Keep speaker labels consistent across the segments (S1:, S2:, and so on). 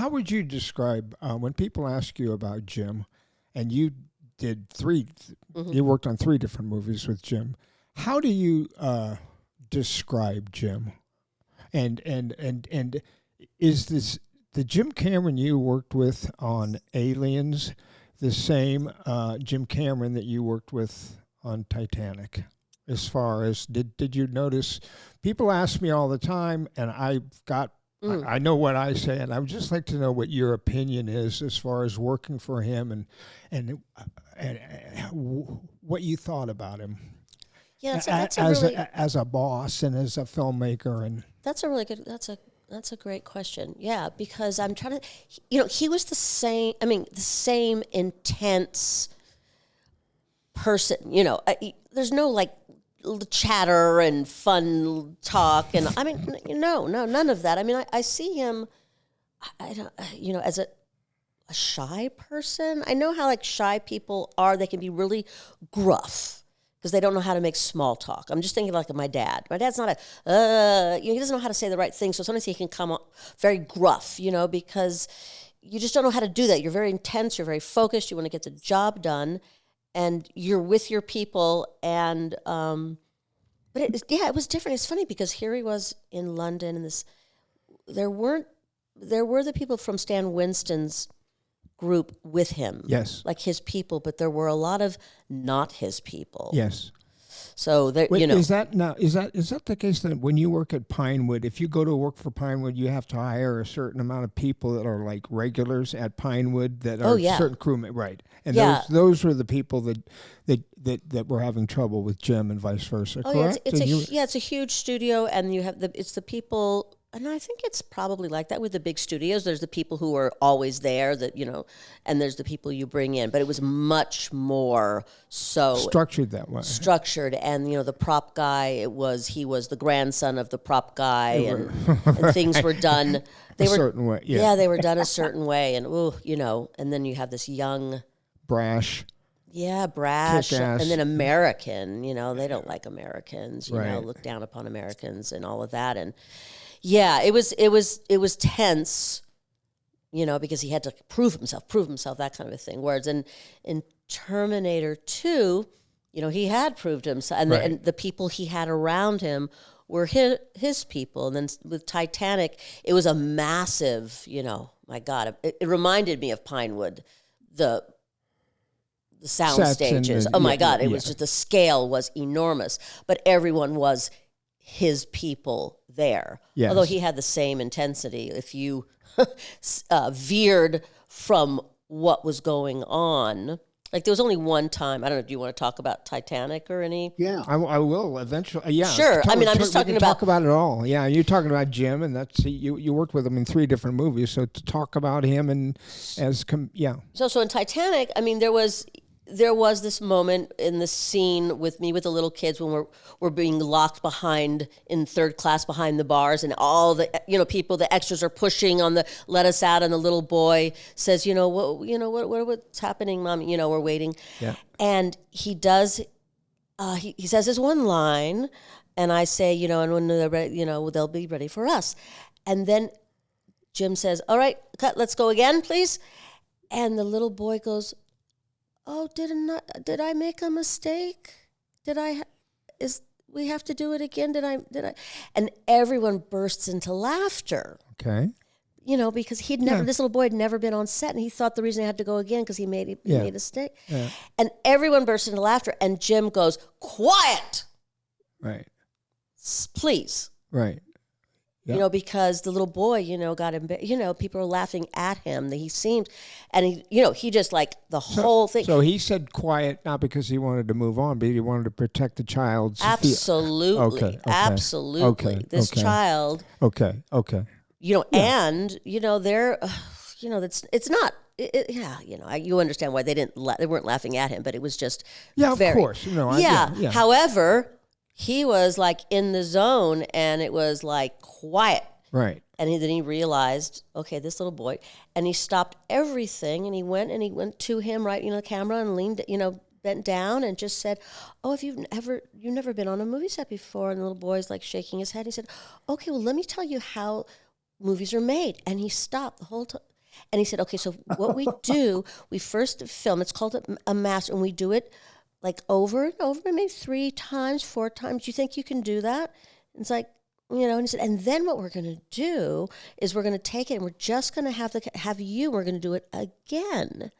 S1: how would you describe when people ask you about Jim, and you did you worked on 3 different movies with Jim. How do you describe Jim? And is this the Jim Cameron you worked with on Aliens the same Jim Cameron that you worked with on Titanic? As far as did you notice? People ask me all the time, and I know what I say, and I would just like to know what your opinion is as far as working for him and what you thought about him.
S2: Yeah,
S1: as a boss and as a filmmaker, and
S2: that's a really good. That's a great question. Yeah, because I'm trying to, he was the same. I mean, the same intense person. There's no like chatter and fun talk, and I mean, no, none of that. I mean, I see him, I don't, as a shy person. I know how like shy people are. They can be really gruff because they don't know how to make small talk. I'm just thinking like my dad. My dad's not he doesn't know how to say the right thing. So sometimes he can come very gruff, because you just don't know how to do that. You're very intense. You're very focused. You want to get the job done. And you're with your people, and but it was different. It's funny because here he was in London, and there were the people from Stan Winston's group with him,
S1: yes,
S2: like his people, but there were a lot of not his people,
S1: yes.
S2: So there,
S1: Is that the case that when you work at Pinewood, if you go to work for Pinewood, you have to hire a certain amount of people that are like regulars at Pinewood that are certain crewmen, right? And those were the people that were having trouble with Jim and vice versa.
S2: Oh,
S1: correct?
S2: It's a huge studio, and you have it's the people. And I think it's probably like that with the big studios. There's the people who are always there and there's the people you bring in. But it was much more so
S1: structured that way.
S2: Structured, and the prop guy. He was the grandson of the prop guy, and things were done. They were
S1: certain way.
S2: Yeah, they were done a certain way, and and then you have this young,
S1: brash.
S2: Yeah, brash,
S1: kick-ass.
S2: And then American. They don't like Americans.
S1: Right.
S2: Look down upon Americans and all of that, and. Yeah, it was tense, because he had to prove himself, that kind of a thing. Whereas in Terminator 2, he had proved himself, and the people he had around him were his people. And then with Titanic, it was a massive, my God, it reminded me of Pinewood, the sound stages. Oh my God, it was just, the scale was enormous, but everyone was his people there.
S1: Yes.
S2: Although he had the same intensity. If you veered from what was going on, like there was only one time, I don't know, do you want to talk about Titanic or any?
S1: Yeah, I will evenally. Yeah,
S2: sure. I'm just talking about.
S1: Talk about it all. Yeah, you're talking about Jim, and you worked with him in 3 different movies. So to talk about him and
S2: So in Titanic, there was this moment in the scene with me with the little kids when we're being locked behind in 3rd class behind the bars, and all the people, the extras are pushing on the let us out, and the little boy says, what's happening, Mom? We're waiting.
S1: Yeah.
S2: And he does he says his one line, and I say, and when they're ready, they'll be ready for us. And then Jim says, "All right, cut, let's go again, please." And the little boy goes, "Oh, did I make a mistake? We have to do it again? Did I?" And everyone bursts into laughter.
S1: Okay.
S2: Because this little boy had never been on set, and he thought the reason he had to go again because he made a mistake.
S1: Yeah.
S2: And everyone bursts into laughter, and Jim goes, "Quiet,
S1: right?
S2: Please."
S1: Right. Yep.
S2: Because the little boy, got him, people are laughing at him. He seemed, and he just like the whole thing.
S1: So he said quiet, not because he wanted to move on, but he wanted to protect the child's
S2: Absolutely.
S1: Okay.
S2: Absolutely.
S1: Okay.
S2: This child.
S1: Okay.
S2: And, they're, it's not, you understand why they weren't laughing at him, but it was just.
S1: Yeah, of course.
S2: Yeah. However, he was like in the zone, and it was like quiet.
S1: Right.
S2: And then he realized, okay, this little boy, and he stopped everything, and he went to him right, the camera, and leaned, bent down and just said, "Oh, if you've never been on a movie set before," and the little boy's like shaking his head. He said, "Okay, well, let me tell you how movies are made. And he stopped the whole time. And he said, okay, so what we do, we first film, it's called a master, and we do it like over and over, maybe 3 times, 4 times. You think you can do that? And it's like, you know, and he said, and then what we're going to do is we're going to take it and we're just going to have you, we're going to do it again.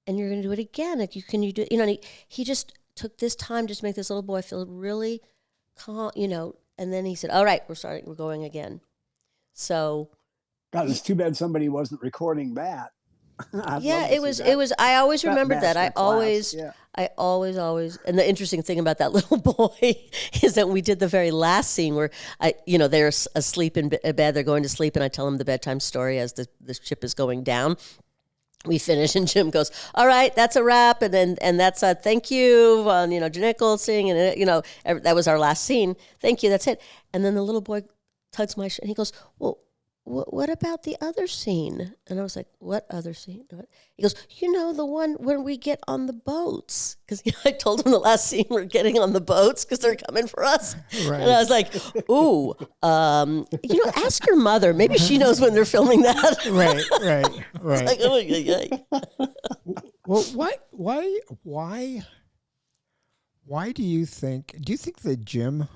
S2: And you're going to do it again. Like, you do it, you know, and he just took this time just to make this little boy feel really calm, you know, and then he said, all right, we're going again. So.
S3: God, it's too bad somebody wasn't recording that.
S2: Yeah, it was, I always remembered that. I always, and the interesting thing about that little boy is that we did the very last scene where, they're asleep in bed, they're going to sleep, and I tell them the bedtime story as the ship is going down. We finish, and Jim goes, all right, that's a wrap, and that's a thank you, Jenette Goldstein, and, that was our last scene. Thank you, that's it. And then the little boy tugs my shirt, and he goes, well, what about the other scene? And I was like, what other scene? He goes, the one when we get on the boats. Because I told him the last scene we're getting on the boats because they're coming for us. Right. And I was like, ooh, ask your mother. Maybe she knows when they're filming that.
S1: Right.
S2: Like, oh, yeah.
S1: Well, why do you think that Jim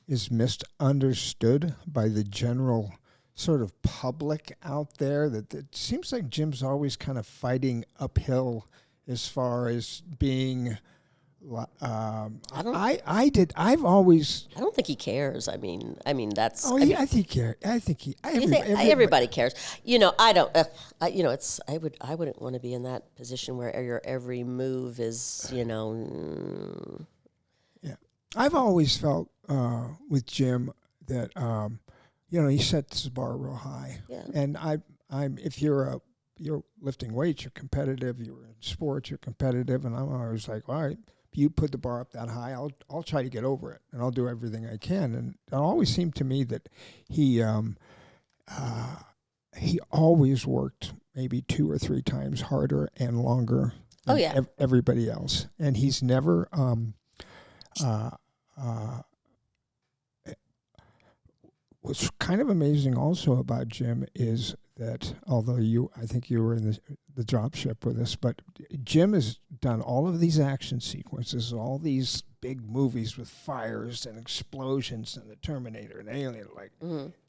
S1: is misunderstood by the general sort of public out there? That it seems like Jim's always kind of fighting uphill as far as being. I
S2: don't think he cares. I mean that's.
S1: Oh, I think he cares. I think
S2: everybody cares. I don't. I wouldn't want to be in that position where your every move is.
S1: Yeah, I've always felt with Jim that. He sets the bar real high. Yeah. And I'm if you're lifting weights, you're competitive. You're in sports, you're competitive. And I'm always like, all right, if you put the bar up that high, I'll try to get over it, and I'll do everything I can. And it always seemed to me that he always worked maybe 2 or 3 times harder and longer than everybody else. And he's never what's kind of amazing also about Jim is that, although I think you were in the drop ship with us, but Jim has done all of these action sequences, all these big movies with fires and explosions and the Terminator and Alien. Like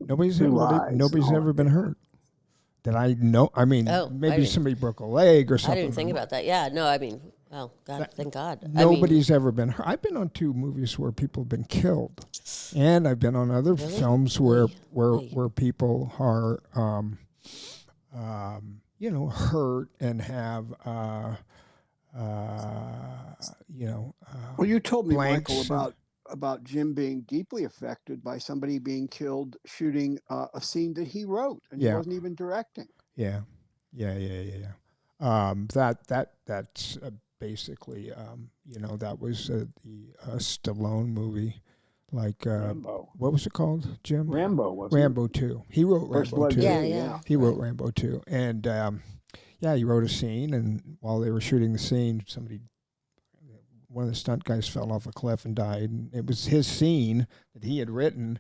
S1: nobody's ever been hurt. That I know. I mean, maybe somebody broke a leg or something.
S2: I didn't think about that. Yeah, no, I mean. Well, God, thank God.
S1: Nobody's ever been hurt. I've been on 2 movies where people have been killed, and I've been on other films where people are, hurt and have,
S3: Well, you told me, Michael, about Jim being deeply affected by somebody being killed shooting a scene that he wrote, and he wasn't even directing.
S1: Yeah. That's. Basically, that was the Stallone movie, like
S3: Rambo.
S1: What was it called, Jim?
S3: Rambo, wasn't
S1: Rambo 2. He wrote Rambo 2.
S2: Yeah.
S1: He wrote Rambo 2, and he wrote a scene, and while they were shooting the scene, one of the stunt guys fell off a cliff and died, and it was his scene that he had written.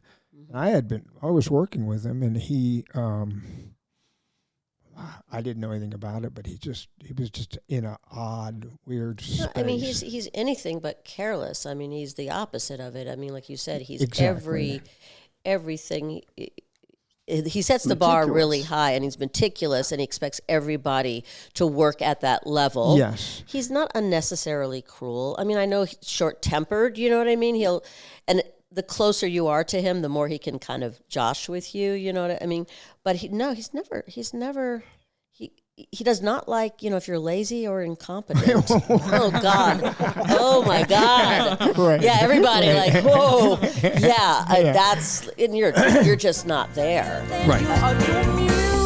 S1: And I was working with him, and he. I didn't know anything about it, but he was just in an odd, weird space.
S2: I mean, he's anything but careless. I mean, he's the opposite of it. I mean, like you said, he's everything. He sets the bar really high, and he's meticulous, and he expects everybody to work at that level.
S1: Yes.
S2: He's not unnecessarily cruel. I mean, I know he's short-tempered, you know what I mean? The closer you are to him, the more he can kind of josh with you, you know what I mean? But he does not like, if you're lazy or incompetent. Oh, God. Oh, my God.
S1: Right.
S2: Yeah, everybody like, whoa. Yeah, that's, and you're just not there.
S1: Right.